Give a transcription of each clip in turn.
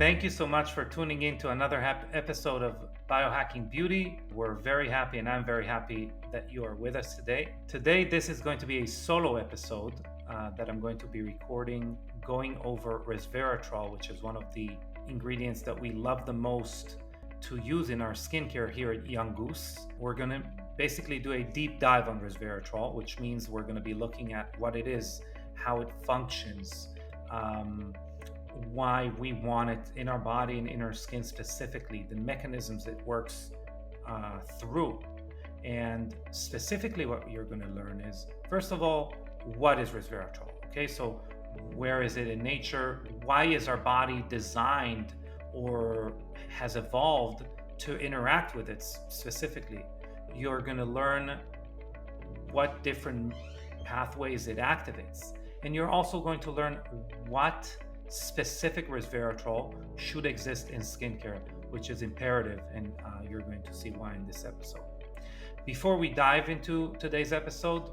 Thank you so much for tuning in to another episode of Biohacking Beauty. We're very happy, and I'm very happy that you are with us today. Today, this is going to be a solo episode that I'm going to be recording, going over resveratrol, which is one of the ingredients that we love the most to use in our skincare here at Young Goose. We're going to basically do a deep dive on resveratrol, which means we're going to be looking at what it is, how it functions, why we want it in our body and in our skin specifically, the mechanisms it works through. And specifically what you're going to learn is, first of all, what is resveratrol? Okay, so where is it in nature? Why is our body designed or has evolved to interact with it specifically? You're going to learn what different pathways it activates. And you're also going to learn what specific resveratrol should exist in skincare, which is imperative, and you're going to see why in this episode. Before we dive into today's episode,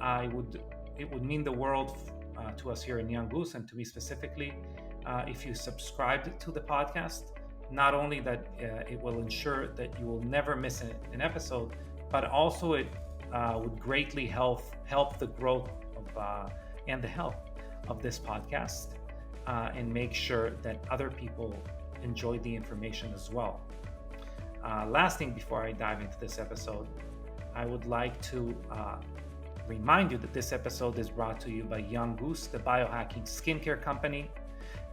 it would mean the world to us here in Young Goose, and to me specifically, if you subscribed to the podcast. Not only that it will ensure that you will never miss an episode, but also it would greatly help the growth of and the health of this podcast. And make sure that other people enjoy the information as well. Last thing before I dive into this episode, I would like to remind you that this episode is brought to you by Young Goose, the biohacking skincare company.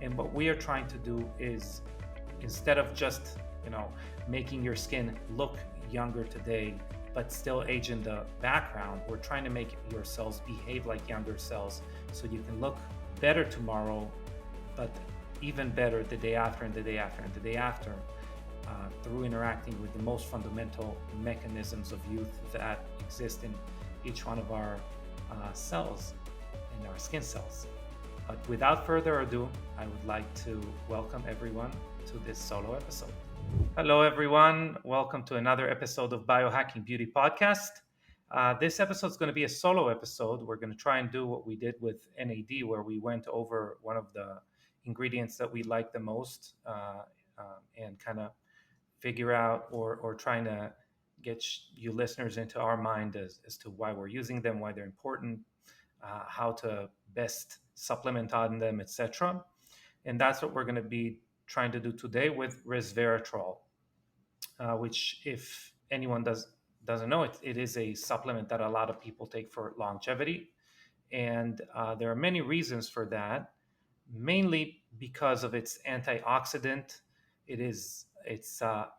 And what we are trying to do is, instead of just making your skin look younger today, but still age in the background, we're trying to make your cells behave like younger cells so you can look better tomorrow, but even better the day after and the day after and the day after, through interacting with the most fundamental mechanisms of youth that exist in each one of our cells, in our skin cells. But without further ado, I would like to welcome everyone to this solo episode. Hello, everyone. Welcome to another episode of Biohacking Beauty podcast. This episode is going to be a solo episode. We're going to try and do what we did with NAD, where we went over one of the ingredients that we like the most and kind of figure out or trying to get you listeners into our mind as to why we're using them, why they're important, how to best supplement on them, etc. And that's what we're going to be trying to do today with resveratrol, which, if anyone doesn't know, it is a supplement that a lot of people take for longevity. And there are many reasons for that, mainly because of its antioxidant. It's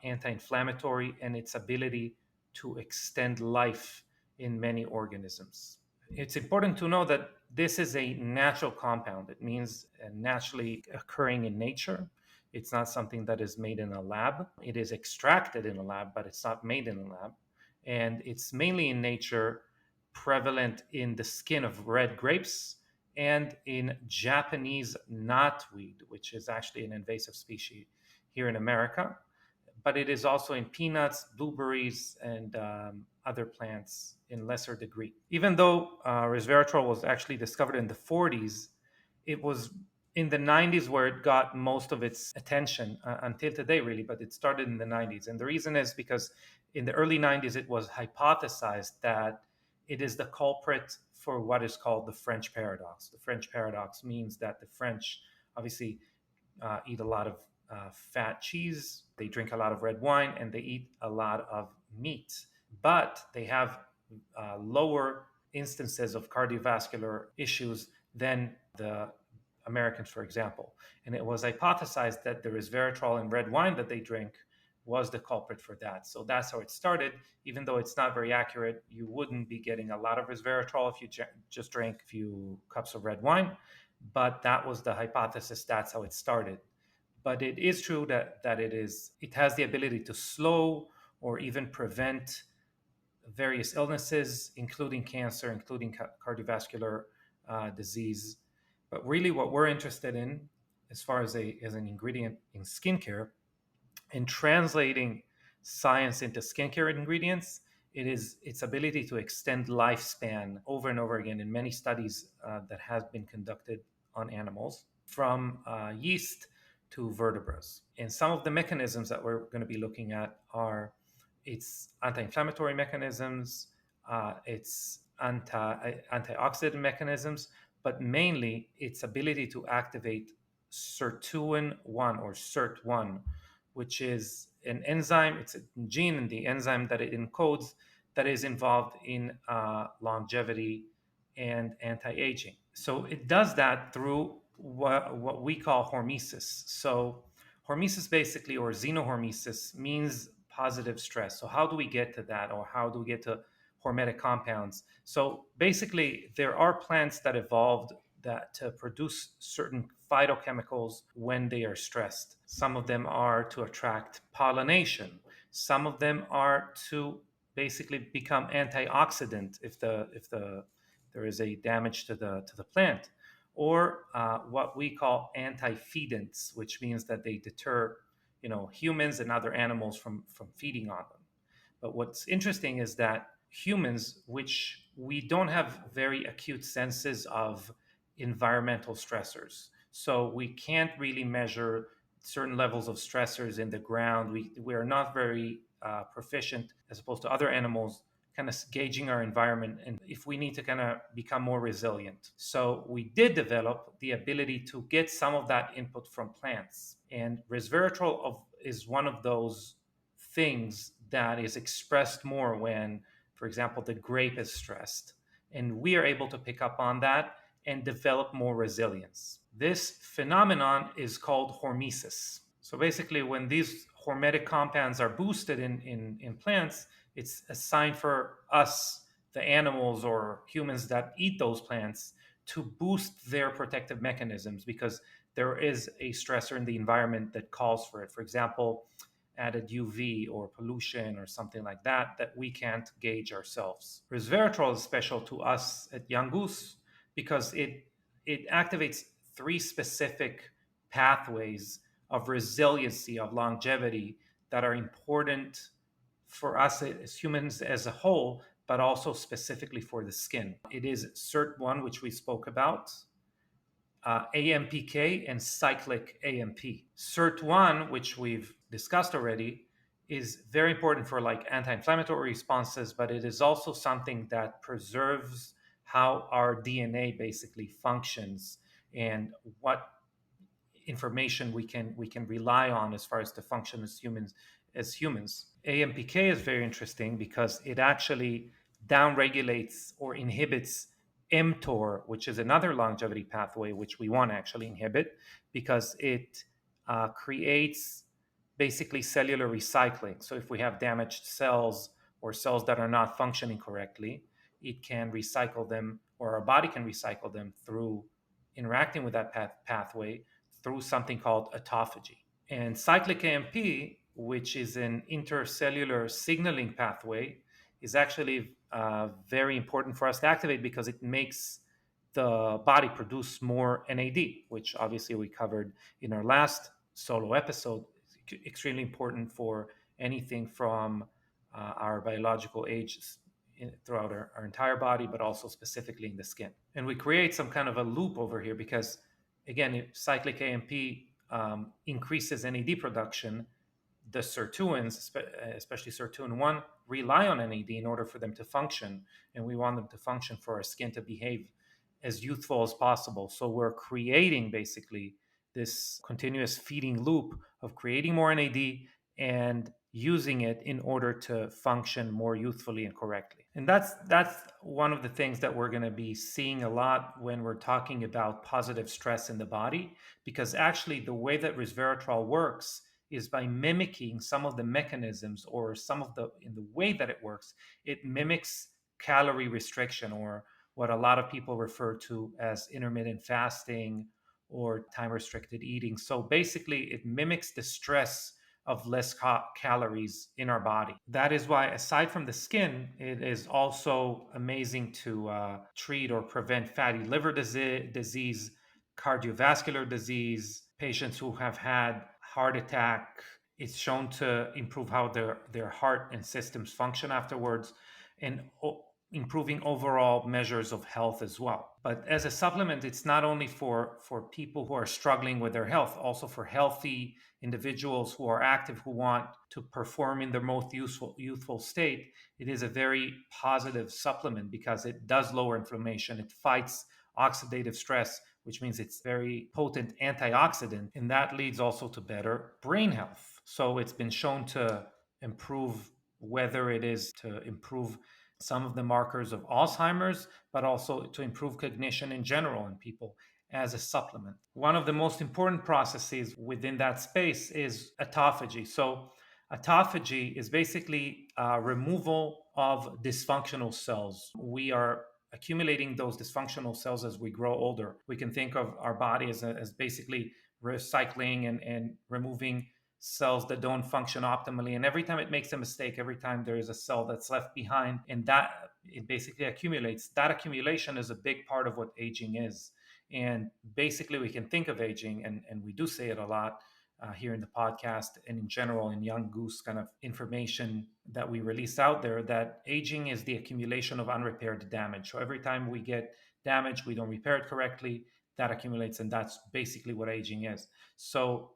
anti-inflammatory, and its ability to extend life in many organisms. It's important to know that this is a natural compound. It means naturally occurring in nature. It's not something that is made in a lab. It is extracted in a lab, but it's not made in a lab. And it's mainly in nature, prevalent in the skin of red grapes and in Japanese knotweed, which is actually an invasive species here in America. But it is also in peanuts, blueberries, and other plants in lesser degree. Even though resveratrol was actually discovered in the 40s, it was in the 90s where it got most of its attention until today, really, but it started in the 90s. And the reason is because in the early 90s, it was hypothesized that it is the culprit for what is called the French paradox. The French paradox means that the French obviously eat a lot of fat cheese, they drink a lot of red wine, and they eat a lot of meat. But they have lower instances of cardiovascular issues than the Americans, for example. And it was hypothesized that the resveratrol in red wine that they drink was the culprit for that. So that's how it started. Even though it's not very accurate, you wouldn't be getting a lot of resveratrol if you just drank a few cups of red wine. But that was the hypothesis. That's how it started. But it is true that it has the ability to slow or even prevent various illnesses, including cancer, including cardiovascular disease. But really what we're interested in, as far as an ingredient in skincare, in translating science into skincare ingredients, it is its ability to extend lifespan over and over again in many studies that have been conducted on animals, from yeast to vertebrates. And some of the mechanisms that we're going to be looking at are its anti-inflammatory mechanisms, its antioxidant mechanisms, but mainly its ability to activate sirtuin 1 or SIRT1, which is an enzyme, it's a gene in the enzyme that it encodes that is involved in longevity and anti-aging. So it does that through what we call hormesis. So hormesis basically, or xenohormesis, means positive stress. So how do we get to that, or how do we get to hormetic compounds? So basically, there are plants that evolved that to produce certain phytochemicals when they are stressed. Some of them are to attract pollination. Some of them are to basically become antioxidant if the there is a damage to the plant, or what we call anti-feedants, which means that they deter humans and other animals from feeding on them. But what's interesting is that humans, which we don't have very acute senses of environmental stressors, so we can't really measure certain levels of stressors in the ground. We are not very proficient as opposed to other animals kind of gauging our environment and if we need to kind of become more resilient. So we did develop the ability to get some of that input from plants. And resveratrol is one of those things that is expressed more when, for example, the grape is stressed. And we are able to pick up on that and develop more resilience. This phenomenon is called hormesis. So basically, when these hormetic compounds are boosted in plants, it's a sign for us, the animals or humans that eat those plants, to boost their protective mechanisms because there is a stressor in the environment that calls for it. For example, added UV or pollution or something like that that we can't gauge ourselves. Resveratrol is special to us at Young Goose because it activates three specific pathways of resiliency, of longevity, that are important for us as humans as a whole, but also specifically for the skin. It is SIRT1, which we spoke about, AMPK, and cyclic AMP. SIRT1, which we've discussed already, is very important for like anti-inflammatory responses, but it is also something that preserves how our DNA basically functions and what information we can rely on as far as to function as humans. AMPK is very interesting because it actually downregulates or inhibits mTOR, which is another longevity pathway which we want to actually inhibit because it creates basically cellular recycling. So if we have damaged cells or cells that are not functioning correctly, it can recycle them, or our body can recycle them through interacting with that pathway through something called autophagy. And cyclic AMP, which is an intercellular signaling pathway, is actually very important for us to activate because it makes the body produce more NAD, which obviously we covered in our last solo episode. It's extremely important for anything from our biological ages throughout our entire body, but also specifically in the skin. And we create some kind of a loop over here because, again, if cyclic AMP increases NAD production, the sirtuins, especially sirtuin 1, rely on NAD in order for them to function. And we want them to function for our skin to behave as youthful as possible. So we're creating basically this continuous feeding loop of creating more NAD and using it in order to function more youthfully and correctly. And that's one of the things that we're going to be seeing a lot when we're talking about positive stress in the body, because actually the way that resveratrol works is by mimicking some of the mechanisms, or some of the in the way that it works, it mimics calorie restriction, or what a lot of people refer to as intermittent fasting or time restricted eating. So basically it mimics the stress of less calories in our body. That is why, aside from the skin, it is also amazing to treat or prevent fatty liver disease, cardiovascular disease, patients who have had heart attack. It's shown to improve how their heart and systems function afterwards. And improving overall measures of health as well. But as a supplement, it's not only for people who are struggling with their health, also for healthy individuals who are active, who want to perform in their most youthful state. It is a very positive supplement because it does lower inflammation. It fights oxidative stress, which means it's very potent antioxidant, and that leads also to better brain health. So it's been shown to improve, whether it is to improve some of the markers of Alzheimer's, but also to improve cognition in general in people as a supplement. One of the most important processes within that space is autophagy. So, autophagy is basically removal of dysfunctional cells. We are accumulating those dysfunctional cells as we grow older. We can think of our body as basically recycling and removing cells that don't function optimally. And every time it makes a mistake, every time there is a cell that's left behind, and that it basically accumulates. That accumulation is a big part of what aging is. And basically, we can think of aging, and we do say it a lot here in the podcast and in general in Young Goose kind of information that we release out there, that aging is the accumulation of unrepaired damage. So every time we get damage, we don't repair it correctly, that accumulates, and that's basically what aging is. So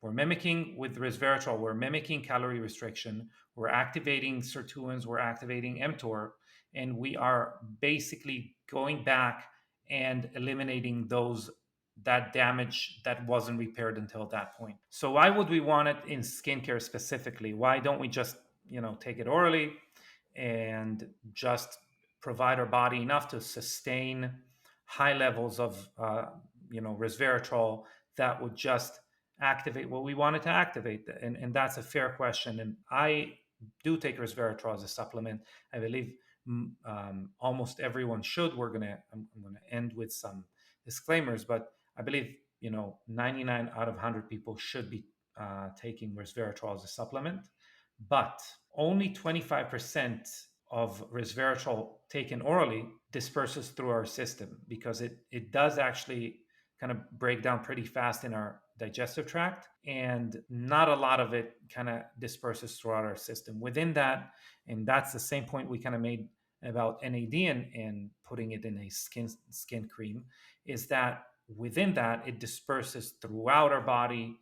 we're mimicking with resveratrol, we're mimicking calorie restriction, we're activating sirtuins, we're activating mTOR, and we are basically going back and eliminating those that damage that wasn't repaired until that point. So why would we want it in skincare specifically? Why don't we just, take it orally and just provide our body enough to sustain high levels of resveratrol that would just activate what we wanted to activate? And that's a fair question. And I do take resveratrol as a supplement. I believe almost everyone should. I'm gonna end with some disclaimers, but I believe 99 out of 100 people should be taking resveratrol as a supplement, but only 25% of resveratrol taken orally disperses through our system, because it does actually kind of break down pretty fast in our digestive tract, and not a lot of it kind of disperses throughout our system. Within that, and that's the same point we kind of made about NAD and putting it in a skin cream, is that within that it disperses throughout our body,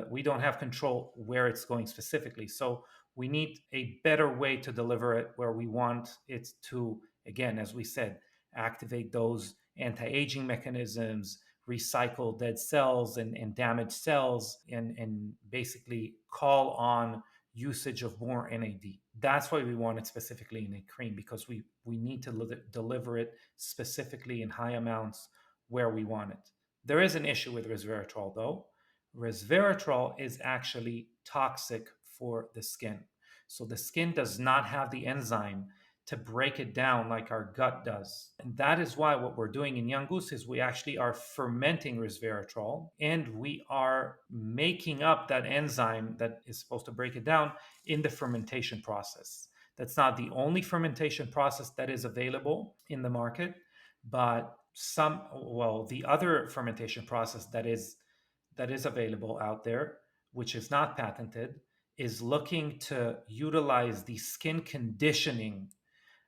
we don't have control where it's going specifically. So we need a better way to deliver it, where we want it to, again, as we said, activate those anti-aging mechanisms, recycle dead cells and damaged cells, and basically call on usage of more NAD. That's why we want it specifically in a cream, because we need to deliver it specifically in high amounts where we want it. There is an issue with resveratrol, though. Resveratrol is actually toxic for the skin. So the skin does not have the enzyme to break it down like our gut does. And that is why what we're doing in Young Goose is we actually are fermenting resveratrol, and we are making up that enzyme that is supposed to break it down in the fermentation process. That's not the only fermentation process that is available in the market, but the other fermentation process that is available out there, which is not patented, is looking to utilize the skin conditioning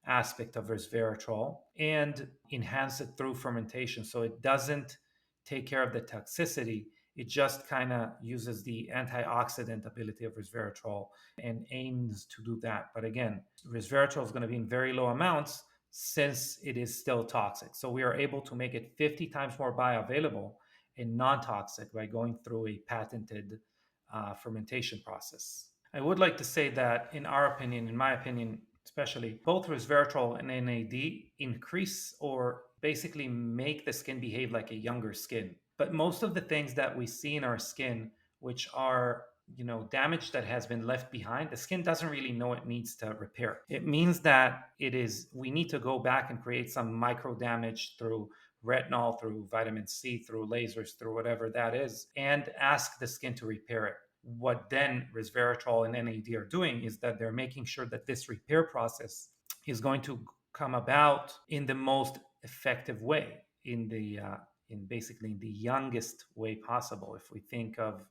aspect of resveratrol and enhance it through fermentation. So it doesn't take care of the toxicity. It just kind of uses the antioxidant ability of resveratrol and aims to do that. But again, resveratrol is going to be in very low amounts since it is still toxic. So we are able to make it 50 times more bioavailable and non-toxic by going through a patented fermentation process. I would like to say that, in my opinion, especially, both resveratrol and NAD increase or basically make the skin behave like a younger skin. But most of the things that we see in our skin, which are damage that has been left behind, the skin doesn't really know it needs to repair. It means that we need to go back and create some micro damage through retinol, through vitamin C, through lasers, through whatever that is, and ask the skin to repair it. What then resveratrol and NAD are doing is that they're making sure that this repair process is going to come about in the most effective way, in basically the youngest way possible. If we think of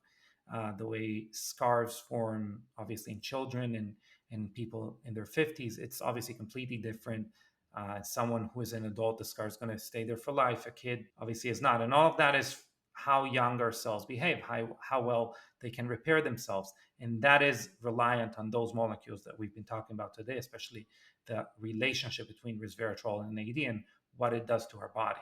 the way scars form, obviously in children and people in their 50s, it's obviously completely different Someone who is an adult, the scar is going to stay there for life. A kid obviously is not. And all of that is how young our cells behave, how well they can repair themselves. And that is reliant on those molecules that we've been talking about today, especially the relationship between resveratrol and AD and what it does to our body.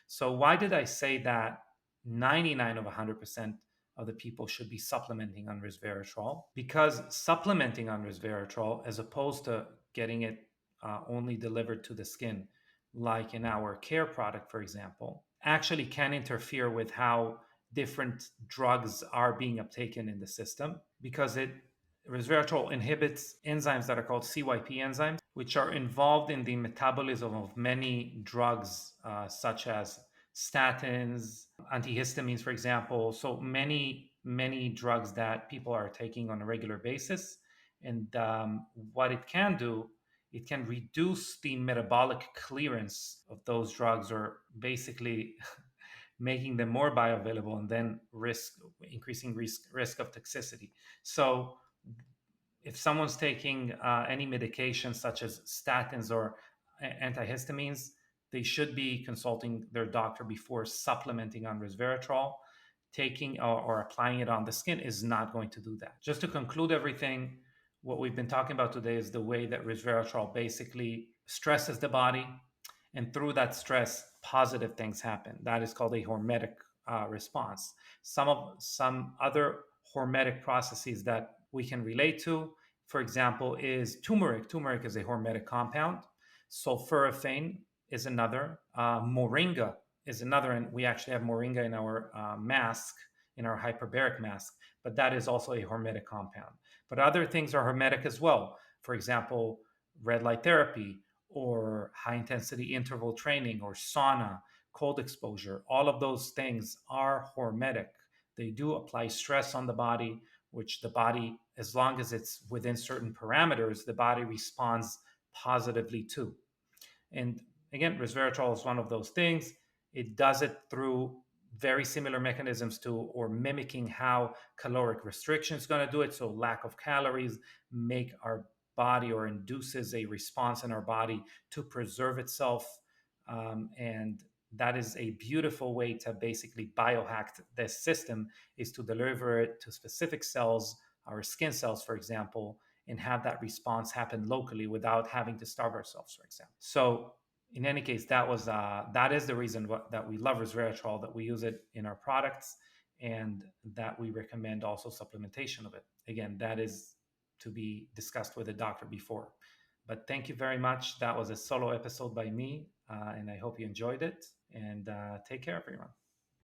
So, why did I say that 99 of 100% of the people should be supplementing on resveratrol? Because supplementing on resveratrol, as opposed to getting it only delivered to the skin, like in our care product, for example, actually can interfere with how different drugs are being uptaken in the system because it resveratrol inhibits enzymes that are called CYP enzymes, which are involved in the metabolism of many drugs, such as statins, antihistamines, for example. So many drugs that people are taking on a regular basis. And what it can do, it can reduce the metabolic clearance of those drugs, or basically making them more bioavailable, and then increasing risk of toxicity. So if someone's taking any medication such as statins or antihistamines, they should be consulting their doctor before supplementing on resveratrol. Taking or applying it on the skin is not going to do that. Just to conclude everything, what we've been talking about today is the way that resveratrol basically stresses the body, and through that stress, positive things happen. That is called a hormetic response. Some other hormetic processes that we can relate to, for example, is turmeric. Turmeric is a hormetic compound. Sulforaphane is another. Moringa is another, and we actually have moringa in our mask, in our hyperbaric mask. But that is also a hormetic compound. But other things are hormetic as well. For example, red light therapy, or high intensity interval training, or sauna, cold exposure. All of those things are hormetic. They do apply stress on the body, which the body, as long as it's within certain parameters, the body responds positively to. And again, resveratrol is one of those things. It does it through very similar mechanisms to, or mimicking how caloric restriction is going to do it. So lack of calories make our body, or induces a response in our body to preserve itself. And that is a beautiful way to basically biohack this system, is to deliver it to specific cells, our skin cells, for example, and have that response happen locally without having to starve ourselves, for example. So in any case, that is the reason that we love resveratrol, that we use it in our products, and that we recommend also supplementation of it. Again, that is to be discussed with a doctor before. But thank you very much. That was a solo episode by me, and I hope you enjoyed it. And take care, everyone.